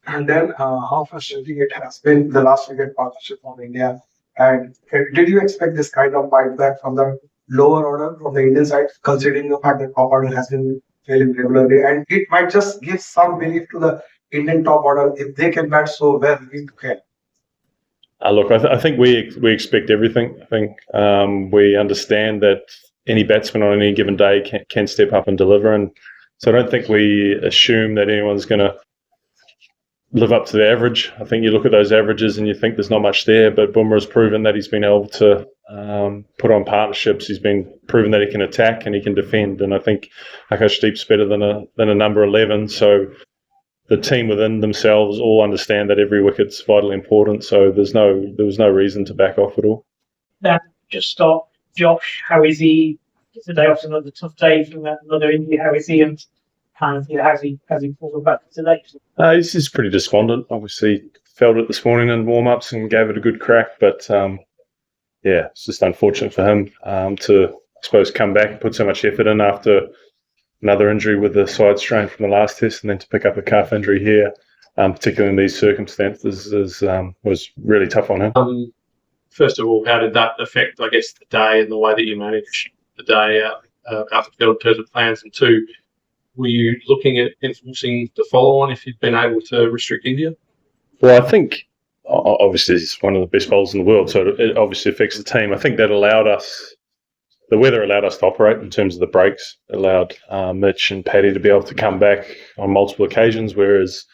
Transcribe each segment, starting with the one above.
And then how frustrating it has been the last wicket partnership from India. And did you expect this kind of fight back from the lower order from the Indian side, considering the fact that top order has been failing regularly? And it might just give some belief to the Indian top order if they can bat so well. We can. Look, I think we expect everything. I think we understand that any batsman on any given day can step up and deliver, and so I don't think we assume that anyone's going to live up to the average. I think you look at those averages and you think there's not much there, but Bumrah's proven that he's been able to put on partnerships. He's been proven that he can attack and he can defend, and I think Akashdeep's better than a number 11. So the team within themselves all understand that every wicket's vitally important. So there was no reason to back off at all. Just start, Josh. How is he? Today after another tough day from another injury. How is he? And kind of, how's he fallen back today? He's just pretty despondent. Obviously, felt it this morning in warm-ups and gave it a good crack. But it's just unfortunate for him to, I suppose, come back and put so much effort in after another injury with the side strain from the last test, and then to pick up a calf injury here, particularly in these circumstances, was really tough on him. First of all, how did that affect, I guess, the day and the way that you managed the day out the field in terms of plans? And two, were you looking at enforcing the follow-on if you'd been able to restrict India? Well, I think, obviously, he's one of the best bowlers in the world, so it obviously affects the team. I think that the weather allowed us to operate in terms of the breaks. It allowed Mitch and Paddy to be able to come back on multiple occasions, whereas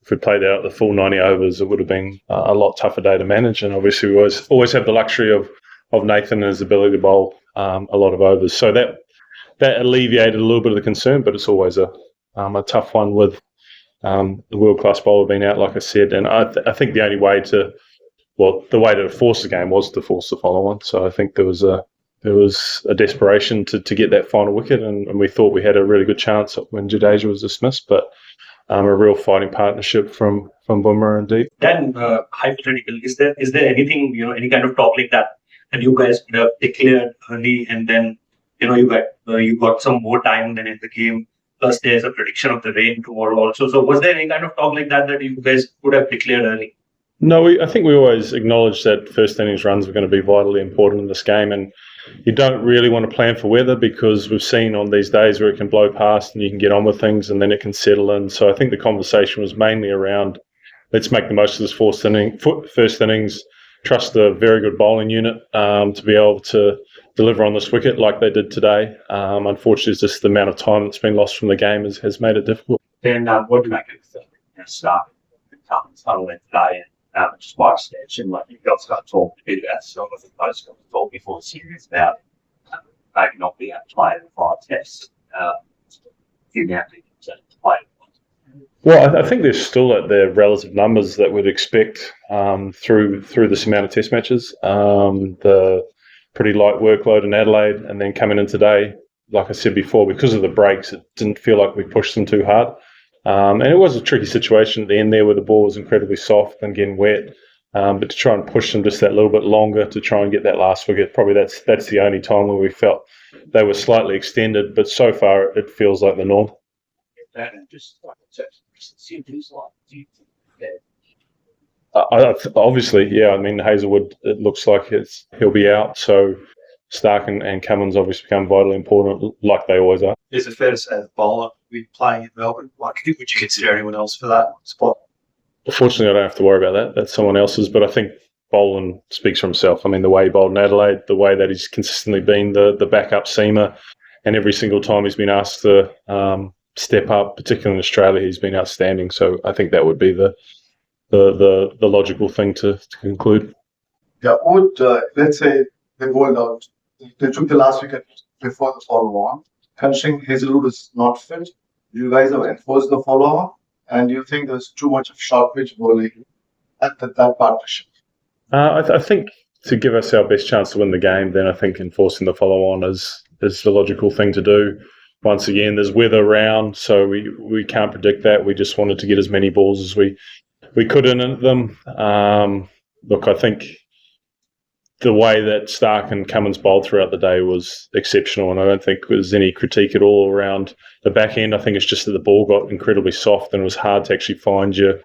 if we played out the full 90 overs, it would have been a lot tougher day to manage. And obviously we always have the luxury of Nathan and his ability to bowl a lot of overs. So that alleviated a little bit of the concern, but it's always a tough one with the world-class bowler being out, like I said. And I think the only way the way to force the game was to force the follow-on. So I think there was a desperation to get that final wicket, and we thought we had a really good chance when Jadeja was dismissed, but a real fighting partnership from Bumrah and Deep. Then, hypothetical, is there anything, any kind of talk like that you guys could have declared early, and then, you got some more time than in the game, plus there's a prediction of the rain tomorrow also. So was there any kind of talk like that you guys could have declared early? No, I think we always acknowledged that first innings runs were going to be vitally important in this game, and you don't really want to plan for weather because we've seen on these days where it can blow past and you can get on with things and then it can settle in. So I think the conversation was mainly around let's make the most of this first innings, trust the very good bowling unit to be able to deliver on this wicket like they did today. Unfortunately, it's just the amount of time that's been lost from the game has made it difficult. Then what do you make of the start today? Just by extension, like you guys got talked a bit about some of the post talk before the series about maybe not being able to play in the 5 tests. You now think to play. Well, I think they're still at their relative numbers that we'd expect through this amount of test matches. The pretty light workload in Adelaide, and then coming in today, like I said before, because of the breaks, it didn't feel like we pushed them too hard. And it was a tricky situation at the end there where the ball was incredibly soft and getting wet. But to try and push them just that little bit longer to try and get that last wicket, probably that's the only time where we felt they were slightly extended. But so far, it feels like the norm. Obviously, yeah. I mean, Hazelwood, it looks like he'll be out. So Stark and Cummins obviously become vitally important, like they always are. Is it fair to say the bowler we playing in Melbourne? Would you consider anyone else for that spot? Fortunately, I don't have to worry about that. That's someone else's. But I think Boland speaks for himself. I mean, the way he bowled in Adelaide, the way that he's consistently been the backup seamer, and every single time he's been asked to step up, particularly in Australia, he's been outstanding. So I think that would be the logical thing to conclude. Yeah, let's say they bowled out. They took the last wicket before the follow-on. Considering Hazelwood is not fit, you guys have enforced the follow-on, and you think there's too much of short pitch bowling at that partnership? I think to give us our best chance to win the game, then I think enforcing the follow-on is the logical thing to do. Once again, there's weather around, so we can't predict that. We just wanted to get as many balls as we could in them. Look, I think the way that Stark and Cummins bowled throughout the day was exceptional, and I don't think there's any critique at all around the back end. I think it's just that the ball got incredibly soft and it was hard to actually find your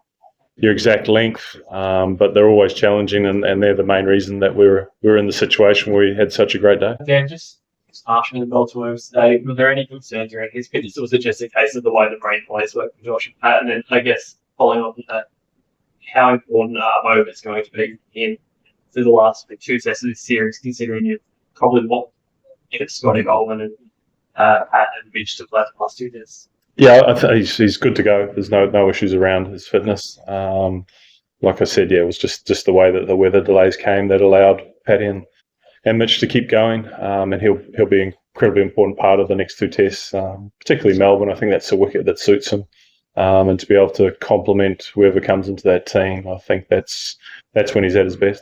your exact length, but they're always challenging, and they're the main reason that we're in the situation where we had such a great day. Dan, just asking the ball to moves today, were there any concerns around his fitness, or was it just a case of the way the brain plays work with Josh and Pat? And then I guess following on from that, how important are moments going to be in through the last 2 tests of this series, considering you probably what if Scotty Goldman and Pat and Mitch to play the last 2 tests? Yeah, I think he's good to go. There's no issues around his fitness. Like I said, it was just the way that the weather delays came that allowed Paddy and Mitch to keep going, and he'll be an incredibly important part of the next 2 tests, particularly Melbourne. I think that's a wicket that suits him, and to be able to complement whoever comes into that team, I think that's when he's at his best.